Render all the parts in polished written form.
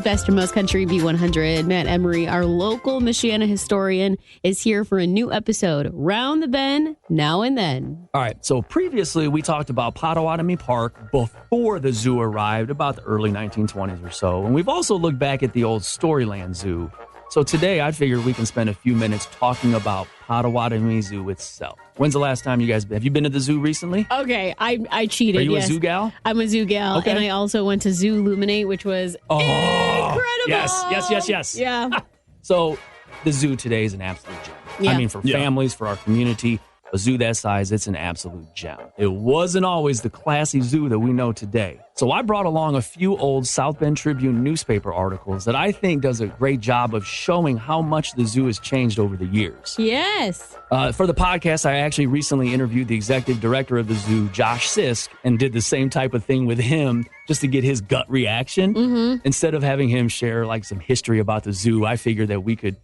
Best from Most Country B100. Matt Emery, our local Michiana historian, is here for a new episode, Round the Bend, Now and Then. All right, so previously we talked about Potawatomi Park before the zoo arrived, about the early 1920s or so. And we've also looked back at the old Storyland Zoo. So today I figured we can spend a few minutes talking about Potawatomi Zoo itself. When's the last time have you been to the zoo recently? Okay, I cheated. Are you yes. a zoo gal? I'm a zoo gal, okay. And I also went to Zoo Illuminate, which was incredible. Yes. Yeah. So the zoo today is an absolute gem. Yeah. I mean, for families, for our community, a zoo that size, it's an absolute gem. It wasn't always the classy zoo that we know today. So I brought along a few old South Bend Tribune newspaper articles that I think does a great job of showing how much the zoo has changed over the years. Yes. For the podcast, I actually recently interviewed the executive director of the zoo, Josh Sisk, and did the same type of thing with him just to get his gut reaction. Mm-hmm. Instead of having him share like some history about the zoo, I figured that we could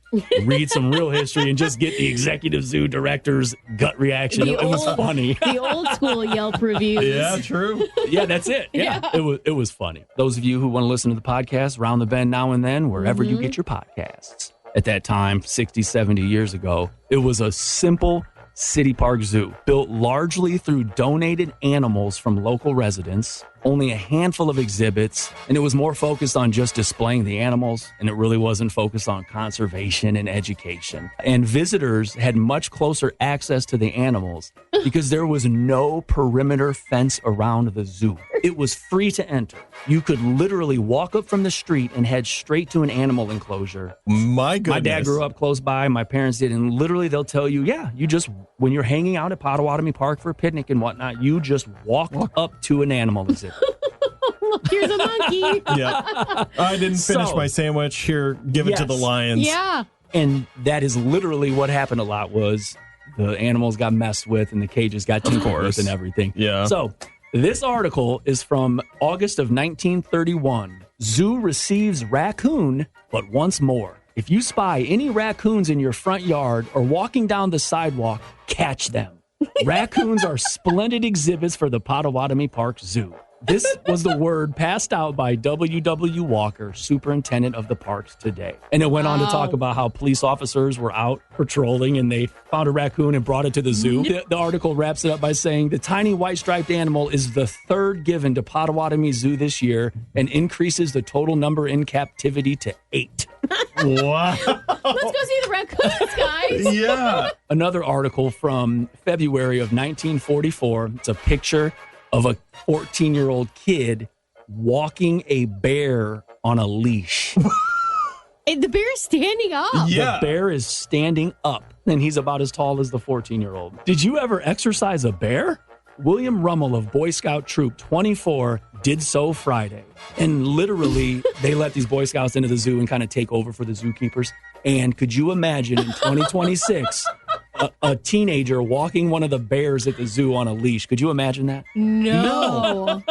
read some real history and just get the executive zoo director's gut reaction. It was funny. The old school Yelp reviews. Yeah, true. Yeah, that's it. Yeah. It was funny. Those of you who want to listen to the podcast, Round the Bend Now and Then, wherever you get your podcasts. At that time, 60, 70 years ago, it was a simple city park zoo built largely through donated animals from local residents, only a handful of exhibits, and it was more focused on just displaying the animals, and it really wasn't focused on conservation and education. And visitors had much closer access to the animals because there was no perimeter fence around the zoo. It was free to enter. You could literally walk up from the street and head straight to an animal enclosure. My goodness. My dad grew up close by. My parents did. And literally they'll tell you, you just, when you're hanging out at Potawatomi Park for a picnic and whatnot, you just walk up to an animal exhibit. Look, here's a monkey. Yeah. I didn't finish my sandwich. Here, give it to the lions. Yeah. And that is literally what happened a lot was the animals got messed with and the cages got tinkered with and everything. Yeah. So this article is from August of 1931. Zoo receives raccoon, but once more. If you spy any raccoons in your front yard or walking down the sidewalk, catch them. Raccoons are splendid exhibits for the Potawatomi Park Zoo. This was the word passed out by W.W. Walker, superintendent of the parks today. And it went on to talk about how police officers were out patrolling and they found a raccoon and brought it to the zoo. The article wraps it up by saying the tiny white striped animal is the third given to Potawatomi Zoo this year and increases the total number in captivity to 8. Wow. Let's go see the raccoons, guys. Yeah. Another article from February of 1944. It's a picture of a 14-year-old kid walking a bear on a leash. And the bear is standing up. Yeah. The bear is standing up, and he's about as tall as the 14-year-old. Did you ever exercise a bear? William Rummel of Boy Scout Troop 24 did so Friday. And literally, they let these Boy Scouts into the zoo and kind of take over for the zookeepers. And could you imagine in 2026... a teenager walking one of the bears at the zoo on a leash. Could you imagine that? No.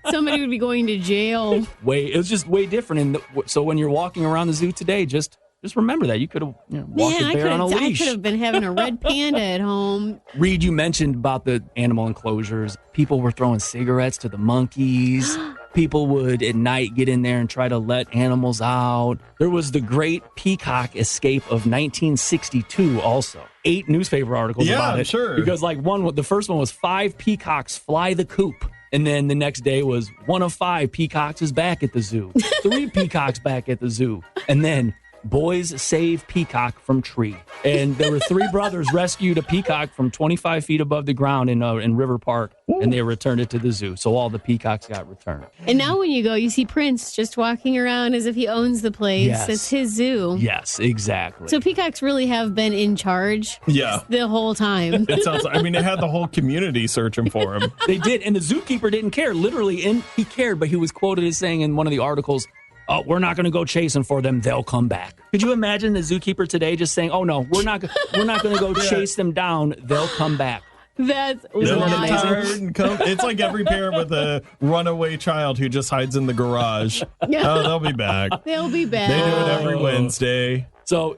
Somebody would be going to jail. It was just way different. And so when you're walking around the zoo today, just remember that. You could have walked a bear on a leash. I could have been having a red panda at home. Reed, you mentioned about the animal enclosures. People were throwing cigarettes to the monkeys. People would at night get in there and try to let animals out. There was the great peacock escape of 1962 also. 8 newspaper articles about it. Sure. Because the first one was 5 peacocks fly the coop. And then the next day was 1 of 5 peacocks is back at the zoo. 3 peacocks back at the zoo. And then boys save peacock from tree. And there were 3 brothers rescued a peacock from 25 feet above the ground in River Park. And they returned it to the zoo. So all the peacocks got returned. And now when you go, you see Prince just walking around as if he owns the place. Yes. It's his zoo. Yes, exactly. So peacocks really have been in charge the whole time. It sounds. I mean, they had the whole community searching for him. They did. And the zookeeper didn't care. Literally, he cared, but he was quoted as saying in one of the articles, "Oh, we're not going to go chasing for them. They'll come back." Could you imagine the zookeeper today just saying, "Oh no, we're not going to go chase them down. They'll come back." That's They'll wild. get tired and come. It's like every parent with a runaway child who just hides in the garage. Oh, they'll be back. They'll be back. They do it every Wednesday. So,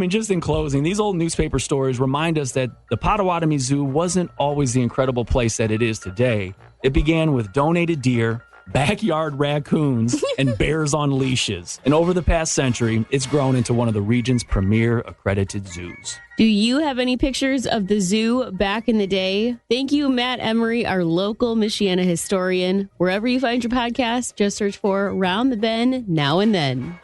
just in closing, these old newspaper stories remind us that the Potawatomi Zoo wasn't always the incredible place that it is today. It began with donated deer, backyard raccoons, and bears on leashes. And over the past century, it's grown into one of the region's premier accredited zoos. Do you have any pictures of the zoo back in the day? Thank you, Matt Emery, our local Michiana historian. Wherever you find your podcast, just search for Round the Bend Now and Then.